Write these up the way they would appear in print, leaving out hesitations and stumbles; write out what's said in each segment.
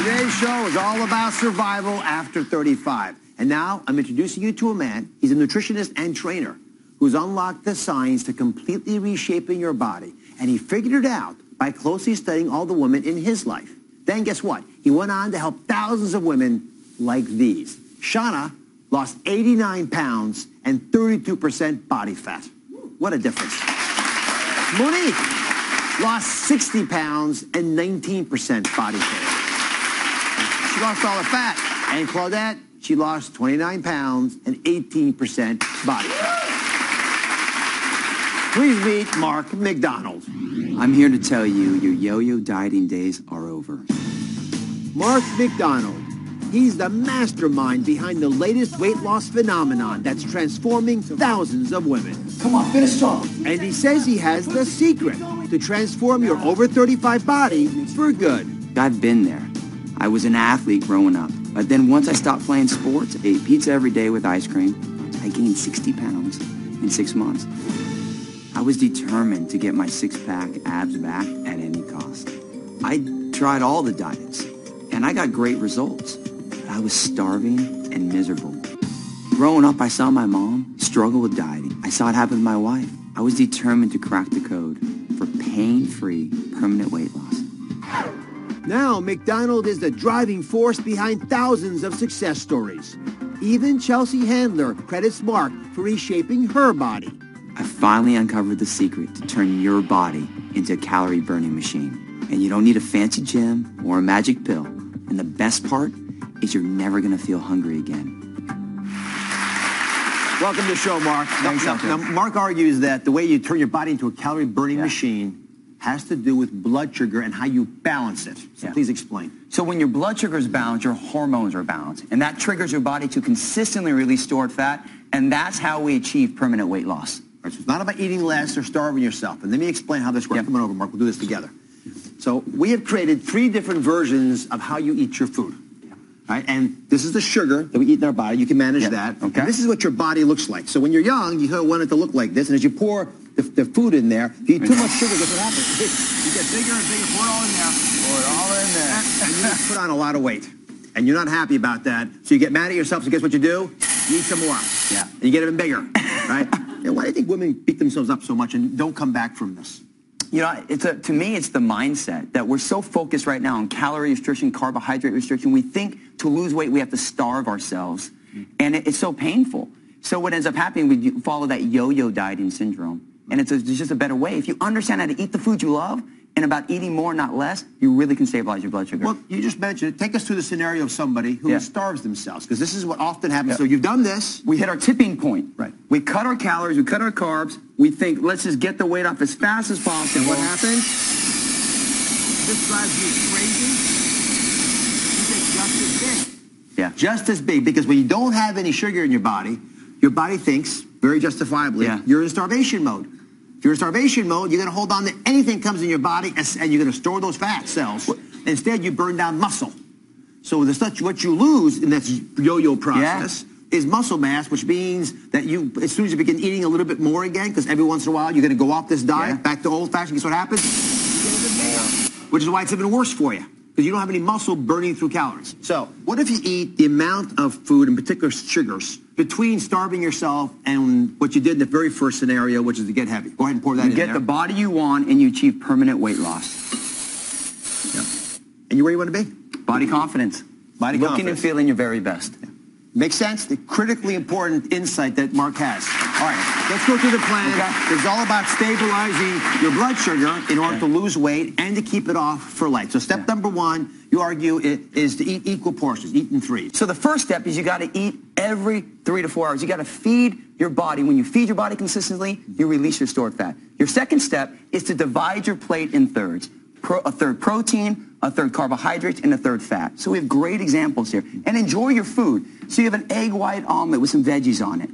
Today's show is all about survival after 35. And now I'm introducing you to a man. He's a nutritionist and trainer who's unlocked the science to completely reshaping your body. And he figured it out by closely studying all the women in his life. Then guess what? He went on to help thousands of women like these. Shauna lost 89 pounds and 32% body fat. What a difference. Monique lost 60 pounds and 19% body fat. She lost all her fat. And Claudette, she lost 29 pounds and 18% body fat. Please meet Mark Macdonald. I'm here to tell you your yo-yo dieting days are over. Mark Macdonald. He's the mastermind behind the latest weight loss phenomenon that's transforming thousands of women. Come on, finish strong. And he says he has the secret to transform your over 35 body for good. I've been there. I was an athlete growing up, but then once I stopped playing sports, ate pizza every day with ice cream, I gained 60 pounds in 6 months. I was determined to get my six-pack abs back at any cost. I tried all the diets, and I got great results. But I was starving and miserable. Growing up, I saw my mom struggle with dieting. I saw it happen with my wife. I was determined to crack the code for pain-free, permanent weight loss. Now, Macdonald is the driving force behind thousands of success stories. Even Chelsea Handler credits Mark for reshaping her body. I finally uncovered the secret to turn your body into a calorie-burning machine. And you don't need a fancy gym or a magic pill. And the best part is you're never going to feel hungry again. Welcome to the show, Mark. Now, Mark argues that the way you turn your body into a calorie-burning machine has to do with blood sugar and how you balance it. So please explain. So when your blood sugar is balanced, your hormones are balanced. And that triggers your body to consistently release stored fat. And that's how we achieve permanent weight loss. Right, so it's not about eating less or starving yourself. And let me explain how this works. Come on over, Mark. We'll do this together. So we have created 3 different versions of how you eat your food. Right? And this is the sugar that we eat in our body. You can manage that. Okay. And this is what your body looks like. So when you're young, you want it to look like this. And as you pour the food in there, if you eat too much sugar, guess what happens? You get bigger and bigger. Pour it all in there. Pour it all in there. And you just put on a lot of weight. And you're not happy about that. So you get mad at yourself. So guess what you do? You eat some more. Yeah. And you get even bigger. Right? And why do you think women beat themselves up so much and don't come back from this? You know, to me, it's the mindset that we're so focused right now on calorie restriction, carbohydrate restriction. We think to lose weight, we have to starve ourselves. And it's so painful. So what ends up happening, we follow that yo-yo dieting syndrome. And it's just a better way. If you understand how to eat the food you love and about eating more, not less, you really can stabilize your blood sugar. Well, you just mentioned it. Take us through the scenario of somebody who starves themselves, because this is what often happens. So you've done this. We hit our tipping point. Right. We cut our calories, we cut our carbs. We think, let's just get the weight off as fast as possible. And what happens? This drives you crazy. You get just as big. Yeah. Just as big, because when you don't have any sugar in your body thinks, very justifiably, you're in starvation mode. If you're in starvation mode, you're going to hold on to anything that comes in your body, and you're going to store those fat cells. Instead, you burn down muscle. So what you lose in that yo-yo process is muscle mass, which means that as soon as you begin eating a little bit more again, because every once in a while you're going to go off this diet, back to old-fashioned, guess what happens? You get even bigger, which is why it's even worse for you, because you don't have any muscle burning through calories. So what if you eat the amount of food, in particular sugars, between starving yourself and what you did in the very first scenario, which is to get heavy? Go ahead and pour that in there. You get the body you want, and you achieve permanent weight loss. Yeah. And you where you want to be? Body confidence. Body Looking confidence. and feeling your very best. Yeah. Makes sense? The critically important insight that Mark has. All right, let's go through the plan. It's all about stabilizing your blood sugar in order to lose weight and to keep it off for life. So step number 1, you argue, is to eat equal portions, eat in 3. So the first step is you got to eat every 3 to 4 hours. You got to feed your body. When you feed your body consistently, you release your stored fat. Your second step is to divide your plate in thirds. A third protein, a third carbohydrates, and a third fat. So we have great examples here. And enjoy your food. So you have an egg white omelet with some veggies on it.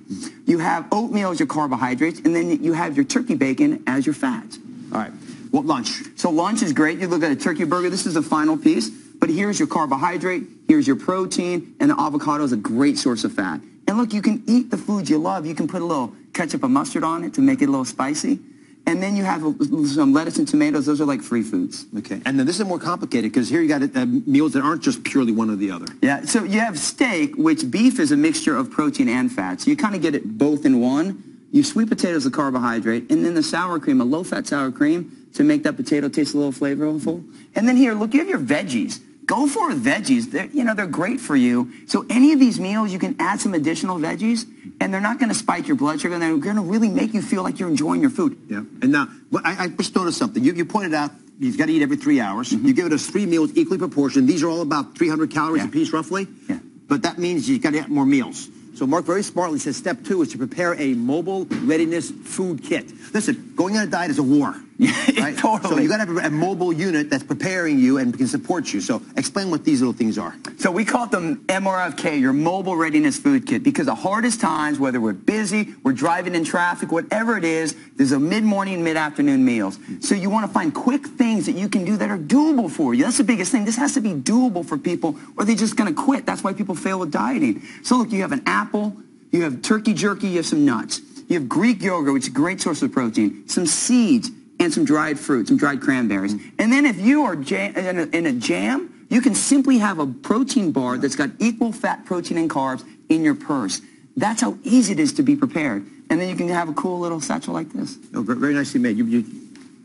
You have oatmeal as your carbohydrates, and then you have your turkey bacon as your fats. All right. What lunch? So lunch is great. You look at a turkey burger. This is the final piece. But here's your carbohydrate, here's your protein, and the avocado is a great source of fat. And look, you can eat the foods you love. You can put a little ketchup and mustard on it to make it a little spicy. and then you have some lettuce and tomatoes. Those are like free foods. Okay. And then this is more complicated because here you got meals that aren't just purely one or the other. Yeah. So you have steak, which beef is a mixture of protein and fat. So you kind of get it both in one. You sweet potatoes, a carbohydrate, and then the sour cream, a low-fat sour cream to make that potato taste a little flavorful. And then here, look, you have your veggies. Go for veggies. They're great for you. So any of these meals, you can add some additional veggies, and they're not going to spike your blood sugar. And they're going to really make you feel like you're enjoying your food. Yeah. And now, I just noticed something. You pointed out you've got to eat every 3 hours. You give us 3 meals equally proportioned. These are all about 300 calories apiece, roughly. Yeah. But that means you've got to eat more meals. So Mark very smartly says step 2 is to prepare a mobile readiness food kit. Listen, going on a diet is a war. Right? Totally. So you got to have a mobile unit that's preparing you and can support you. So explain what these little things are. So we call them MRFK, your mobile readiness food kit, because the hardest times, whether we're busy, we're driving in traffic, whatever it is, there's a mid-morning, mid-afternoon meals. So you want to find quick things that you can do that are doable for you. That's the biggest thing. This has to be doable for people or they're just going to quit. That's why people fail with dieting. So look, you have an apple, you have turkey jerky, you have some nuts. You have Greek yogurt, which is a great source of protein, some seeds, and some dried fruit, some dried cranberries. And then if you are in a jam, you can simply have a protein bar that's got equal fat, protein, and carbs in your purse. That's how easy it is to be prepared. And then you can have a cool little satchel like this. Oh, very nicely made.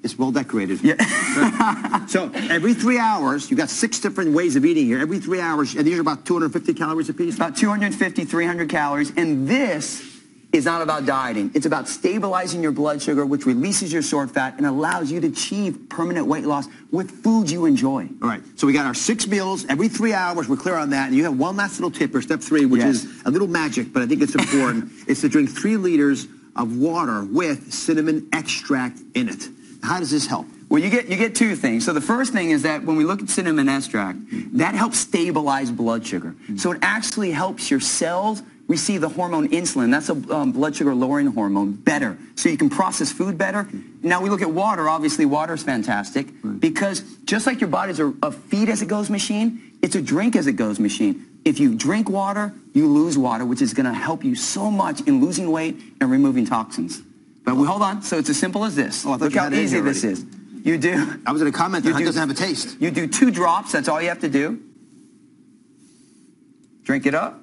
It's well decorated. Yeah. So every 3 hours, you've got 6 different ways of eating here. Every 3 hours, and these are about 250 calories apiece? About 250, 300 calories. And this is not about dieting. It's about stabilizing your blood sugar, which releases your stored fat and allows you to achieve permanent weight loss with foods you enjoy. All right. So we got our 6 meals every 3 hours. We're clear on that. And you have one last little tip for step 3, which is a little magic, but I think it's important. It's to drink 3 liters of water with cinnamon extract in it. How does this help? Well, you get 2 things. So the first thing is that when we look at cinnamon extract, that helps stabilize blood sugar. So it actually helps your cells receive the hormone insulin. That's a blood sugar lowering hormone better. So you can process food better. Now we look at water. Obviously, water is fantastic because just like your body's a feed as it goes machine, it's a drink as it goes machine. If you drink water, you lose water, which is going to help you so much in losing weight and removing toxins. But hold on. So it's as simple as this. Oh, look how easy this is. You do. I was going to comment that it doesn't have a taste. You do 2 drops. That's all you have to do. Drink it up.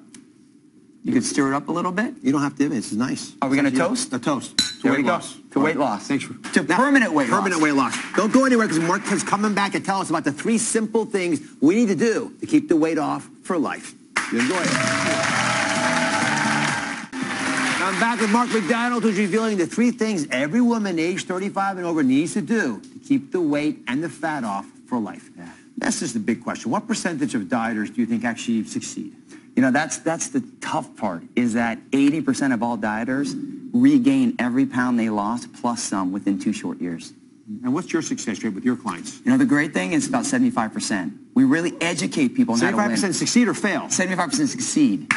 You can stir it up a little bit. You don't have to. This is nice. Are we going to toast? A toast. There we go. To weight loss. Thanks for permanent weight loss. Permanent weight loss. Don't go anywhere because Mark is coming back to tell us about the 3 simple things we need to do to keep the weight off for life. You enjoy it. I'm back with Mark Macdonald, who's revealing the 3 things every woman aged 35 and over needs to do to keep the weight and the fat off for life. Yeah. That's just the big question. What percentage of dieters do you think actually succeed? You know, that's the tough part, is that 80% of all dieters regain every pound they lost plus some within 2 short years. And what's your success rate with your clients? You know, the great thing is about 75%. We really educate people on how to win. 75% succeed or fail? 75% succeed.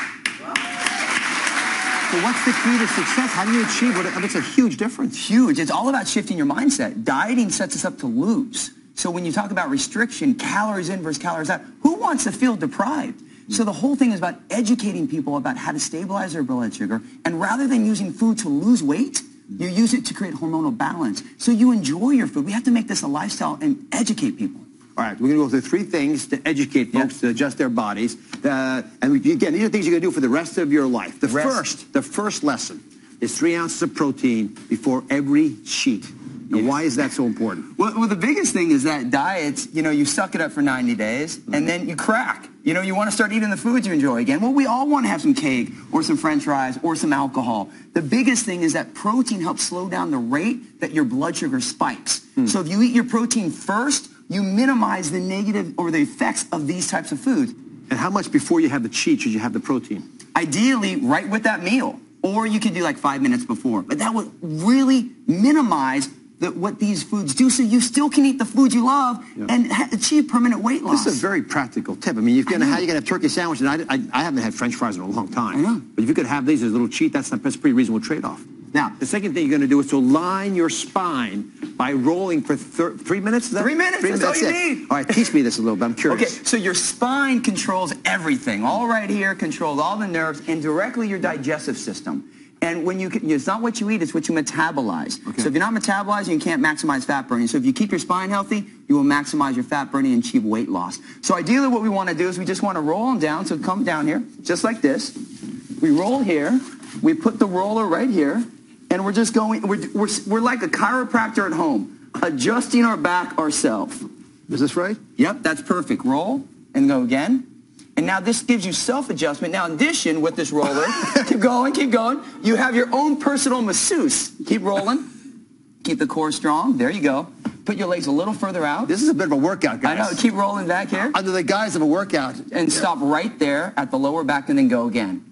So what's the key to success? How do you achieve it? It's a huge difference. Huge. It's all about shifting your mindset. Dieting sets us up to lose. So when you talk about restriction, calories in versus calories out, who wants to feel deprived? So the whole thing is about educating people about how to stabilize their blood sugar. And rather than using food to lose weight, you use it to create hormonal balance. So you enjoy your food. We have to make this a lifestyle and educate people. All right, we're going to go through 3 things to educate folks to adjust their bodies. And again, these are things you're going to do for the rest of your life. The first lesson is 3 ounces of protein before every sheet. Now, why is that so important? Well, the biggest thing is that diets, you know, you suck it up for 90 days, and then you crack. You know, you want to start eating the foods you enjoy again. Well, we all want to have some cake or some French fries or some alcohol. The biggest thing is that protein helps slow down the rate that your blood sugar spikes. So if you eat your protein first, you minimize the negative or the effects of these types of foods. And how much before you have the cheat should you have the protein? Ideally, right with that meal. Or you could do like 5 minutes before. But that would really minimize what these foods do, so you still can eat the foods you love and achieve permanent weight loss. This is a very practical tip. I mean, how you can have turkey sandwiches. I haven't had French fries in a long time. I know. But if you could have these as a little cheat, that's a pretty reasonable trade-off. Now, the second thing you're going to do is to align your spine by rolling for 3 minutes. 3 minutes. That's all you need. All right, teach me this a little bit. I'm curious. Okay, so your spine controls everything. All right here controls all the nerves and directly your digestive system. And when it's not what you eat, it's what you metabolize. Okay. So if you're not metabolizing, you can't maximize fat burning. So if you keep your spine healthy, you will maximize your fat burning and achieve weight loss. So ideally what we want to do is we just want to roll them down. So come down here, just like this. We roll here. We put the roller right here. And we're just going, we're like a chiropractor at home, adjusting our back ourselves. Is this right? Yep, that's perfect. Roll and go again. And now this gives you self-adjustment. Now in addition with this roller, keep going, you have your own personal masseuse. Keep rolling. Keep the core strong. There you go. Put your legs a little further out. This is a bit of a workout, guys. I know. Keep rolling back here. Under the guise of a workout. And stop right there at the lower back and then go again.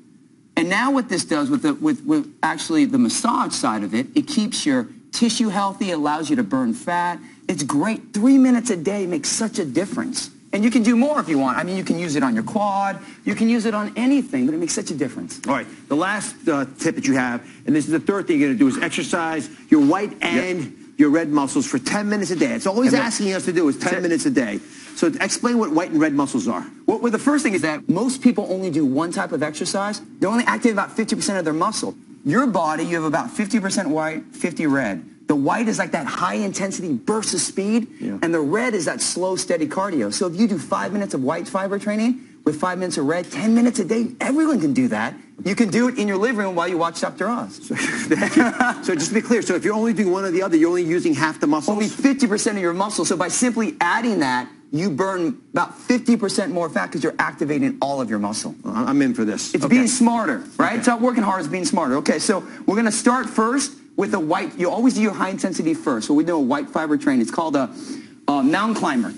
And now what this does with actually the massage side of it, it keeps your tissue healthy, allows you to burn fat. It's great. 3 minutes a day makes such a difference. And you can do more if you want. I mean, you can use it on your quad. You can use it on anything, but it makes such a difference. All right. The last tip that you have, and this is the third thing you're going to do, is exercise your white and your red muscles for 10 minutes a day. It's all he's asking us to do is 10 minutes a day. So explain what white and red muscles are. Well, the first thing is that most people only do one type of exercise. They only activate about 50% of their muscle. Your body, you have about 50% white, 50 red. The white is like that high-intensity burst of speed, and the red is that slow, steady cardio. So if you do 5 minutes of white fiber training with 5 minutes of red, 10 minutes a day, everyone can do that. You can do it in your living room while you watch Dr. Oz. So just to be clear, so if you're only doing one or the other, you're only using half the muscles? Only 50% of your muscle. So by simply adding that, you burn about 50% more fat because you're activating all of your muscle. I'm in for this. It's being smarter, right? It's not working hard, it's being smarter. Okay, so we're going to start first with a white. You always do your high intensity first. So we do a white fiber train. It's called a mountain climber.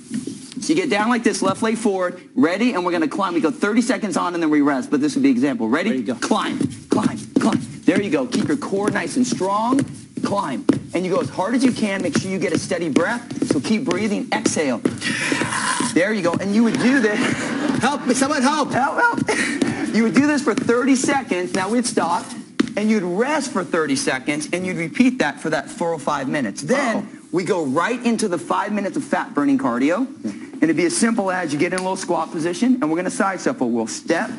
So you get down like this, left leg forward, ready, and we're going to climb. We go 30 seconds on and then we rest, but this would be example. Ready? Go. Climb, climb, climb. There you go. Keep your core nice and strong. Climb. And you go as hard as you can. Make sure you get a steady breath. So keep breathing. Exhale. There you go. And you would do this. Help me. Someone help. Help. You would do this for 30 seconds. Now we'd stop. And you'd rest for 30 seconds. And you'd repeat that for that 4 or 5 minutes. Then we go right into the 5 minutes of fat burning cardio. And it'd be as simple as you get in a little squat position. And we're going to side step. We'll step,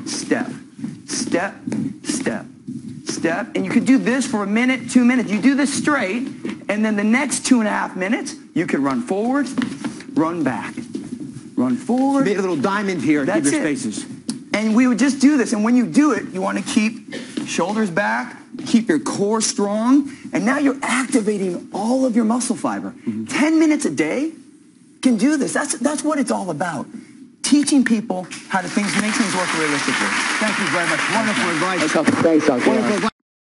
step, step, step, step. And you could do this for a minute, 2 minutes. You do this straight. And then the next 2.5 minutes, you could run forward, run back, run forward. Make a little diamond here and keep your spaces. And we would just do this. And when you do it, you want to keep shoulders back, keep your core strong. And now you're activating all of your muscle fiber. 10 minutes a day can do this. That's what it's all about. Teaching people how to make things work realistically. Thank you very much. Wonderful advice. Thanks, Dr. Wonderful advice.